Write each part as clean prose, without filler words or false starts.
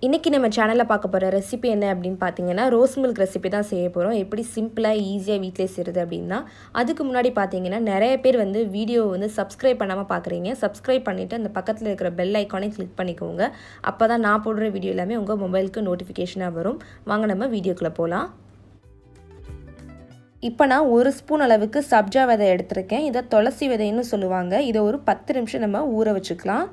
இன்றைக்கி நம்ம சேனலில் பார்க்க போகிற ரெசிபி என்ன அப்படின்னு பார்த்தீங்கன்னா ரோஸ் மில்க் ரெசிபி தான் செய்ய போகிறோம். எப்படி சிம்பிளாக ஈஸியாக வீட்டிலே செய்கிறது அப்படின்னா, அதுக்கு முன்னாடி பார்த்தீங்கன்னா நிறைய பேர் வீடியோ சப்ஸ்கிரைப் பண்ணாமல் பார்க்குறீங்க. சப்ஸ்கிரைப் பண்ணிவிட்டு அந்த பக்கத்தில் இருக்கிற பெல் ஐக்கானே கிளிக் பண்ணிக்கோங்க. அப்போ தான் நான் போடுற வீடியோ எல்லாமே உங்கள் மொபைலுக்கு நோட்டிஃபிகேஷனாக வரும். வாங்க நம்ம வீடியோக்குள்ளே போகலாம். இப்போ நான் 1 ஸ்பூன் அளவுக்கு சப்ஜா விதை எடுத்திருக்கேன். இதை துளசி விதைன்னு சொல்லுவாங்க. இதை ஒரு 10 நிமிஷம் நம்ம ஊற வச்சுக்கலாம்.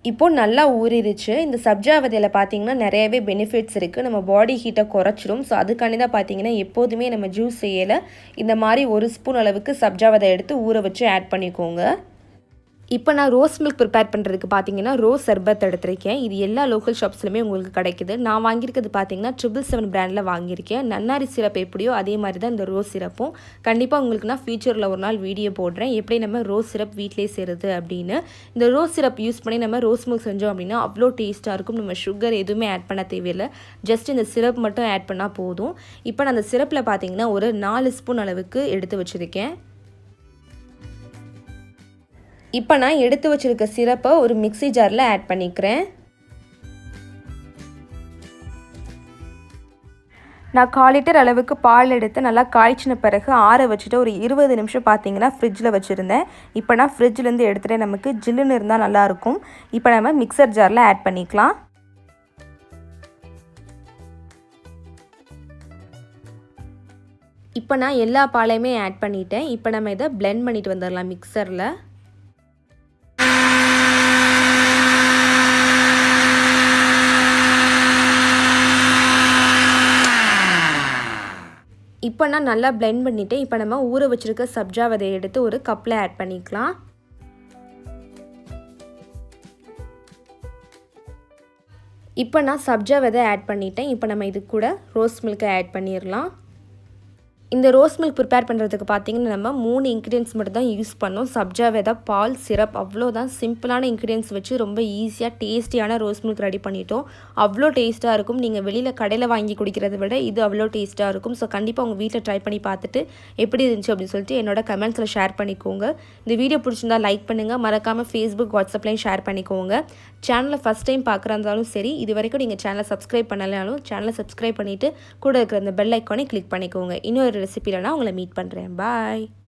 இப்போது நல்லா ஊறிடுச்சு. இந்த சப்ஜா விதையில் பார்த்தீங்கன்னா நிறையவே பெனிஃபிட்ஸ் இருக்குது. நம்ம பாடி ஹீட்டை குறைச்சிடும். ஸோ அதுக்காண்டி தான் பார்த்தீங்கன்னா எப்போதுமே நம்ம ஜூஸ் செய்யலை இந்த மாதிரி 1 ஸ்பூன் அளவுக்கு சப்ஜா விதை எடுத்து ஊற வச்சு ஆட் பண்ணிக்கோங்க. இப்போ நான் ரோஸ் மில்க் ப்ரிப்பேர் பண்ணுறதுக்கு பார்த்தீங்கன்னா ரோஸ் சர்பத் எடுத்திருக்கேன். இது எல்லா லோக்கல் ஷாப்ஸ்லையுமே உங்களுக்கு கிடைக்குது. நான் வாங்கியிருக்கிறது பார்த்தீங்கன்னா 777 பிராண்டில் வாங்கியிருக்கேன். நன்னாரி சிரப் எப்படியோ அதே மாதிரி தான் இந்த ரோஸ் சிரப்பும். கண்டிப்பாக உங்களுக்கு நான் ஃபியூச்சரில் ஒரு நாள் வீடியோ போடுறேன் எப்படி நம்ம ரோஸ் சிரப் வீட்டிலே செய்கிறது அப்படின்னு. இந்த ரோஸ் சிரப் யூஸ் பண்ணி நம்ம ரோஸ் மில்க் செஞ்சோம் அப்படின்னா அவ்வளோ டேஸ்ட்டாக இருக்கும். நம்ம சுகர் எதுவுமே ஆட் பண்ண தேவையில்லை. ஜஸ்ட் இந்த சிரப் மட்டும் ஆட் பண்ணால் போதும். இப்போ நான் அந்த சிரப்பில் பார்த்தீங்கன்னா ஒரு 4 ஸ்பூன் அளவுக்கு எடுத்து வச்சுருக்கேன். இப்போ நான் எடுத்து வச்சுருக்க சிரப்பை ஒரு மிக்ஸி ஜாரில் ஆட் பண்ணிக்கிறேன். நான் 1/4 லிட்டர் அளவுக்கு பால் எடுத்து நல்லா காய்ச்சின பிறகு ஆற வச்சுட்டு ஒரு 20 நிமிஷம் பார்த்தீங்கன்னா ஃப்ரிட்ஜில் வச்சுருந்தேன். இப்போ நான் ஃப்ரிட்ஜிலேருந்து எடுத்துகிட்டு நமக்கு ஜில்லுன்னு இருந்தால் நல்லாயிருக்கும். இப்போ நம்ம மிக்சர் ஜாரில் ஆட் பண்ணிக்கலாம். இப்போ நான் எல்லா பாலையுமே ஆட் பண்ணிட்டேன். இப்போ நம்ம இதை பிளெண்ட் பண்ணிட்டு வந்துடலாம் மிக்சரில். இப்போ நான் நல்லா பிளெண்ட் பண்ணிவிட்டேன். இப்போ நம்ம ஊற வச்சுருக்க சப்ஜா விதையை எடுத்து ஒரு கப்பில் ஆட் பண்ணிக்கலாம். இப்போ நான் சப்ஜா விதை ஆட் பண்ணிட்டேன். இப்போ நம்ம இது கூட ரோஸ் மில்கை ஆட் பண்ணிடலாம். இந்த ரோஸ் மில்க் ப்ரிப்பேர் பண்ணுறதுக்கு பார்த்தீங்கன்னா நம்ம 3 இன்க்ரீடியன்ஸ் மட்டும் தான் யூஸ் பண்ணோம். சப்ஜா விதை, பால், சிரப், அவ்வளோதான். சிம்பிளான இன்க்ரீடியன்ஸ் வச்சு ரொம்ப ஈஸியாக டேஸ்டியான ரோஸ் மில்க் ரெடி பண்ணிட்டோம். அவ்வளோ டேஸ்ட்டாக இருக்கும். நீங்கள் வெளியில் கடையில் வாங்கி குடிக்கிறத விட இது அவ்வளோ டேஸ்ட்டாக இருக்கும். ஸோ கண்டிப்பாக உங்கள் வீட்டில் ட்ரை பண்ணி பார்த்துட்டு எப்படி இருந்துச்சு அப்படின்னு சொல்லிட்டு என்னோட கமெண்ட்ஸில் ஷேர் பண்ணிக்கோங்க. இந்த வீடியோ பிடிச்சிருந்தா லைக் பண்ணுங்கள். மறக்காமல் ஃபேஸ்புக், வாட்ஸ்அப்லையும் ஷேர் பண்ணிக்கோங்க. சேனலை ஃபஸ்ட் டைம் பார்க்குறதாலும் சரி, இது வரைக்கும் நீங்கள் சேனலை சப்ஸ்கிரைப் பண்ணலைனாலும் சேனலை சப்ஸ்கிரைப் பண்ணிவிட்டு கூட இருக்கிற அந்த பெல் ஐக்கானே கிளிக் பண்ணிக்கோங்க. இன்னொரு ரெசிபியில் நான் உங்களை மீட் பண்ணுறேன். பாய்.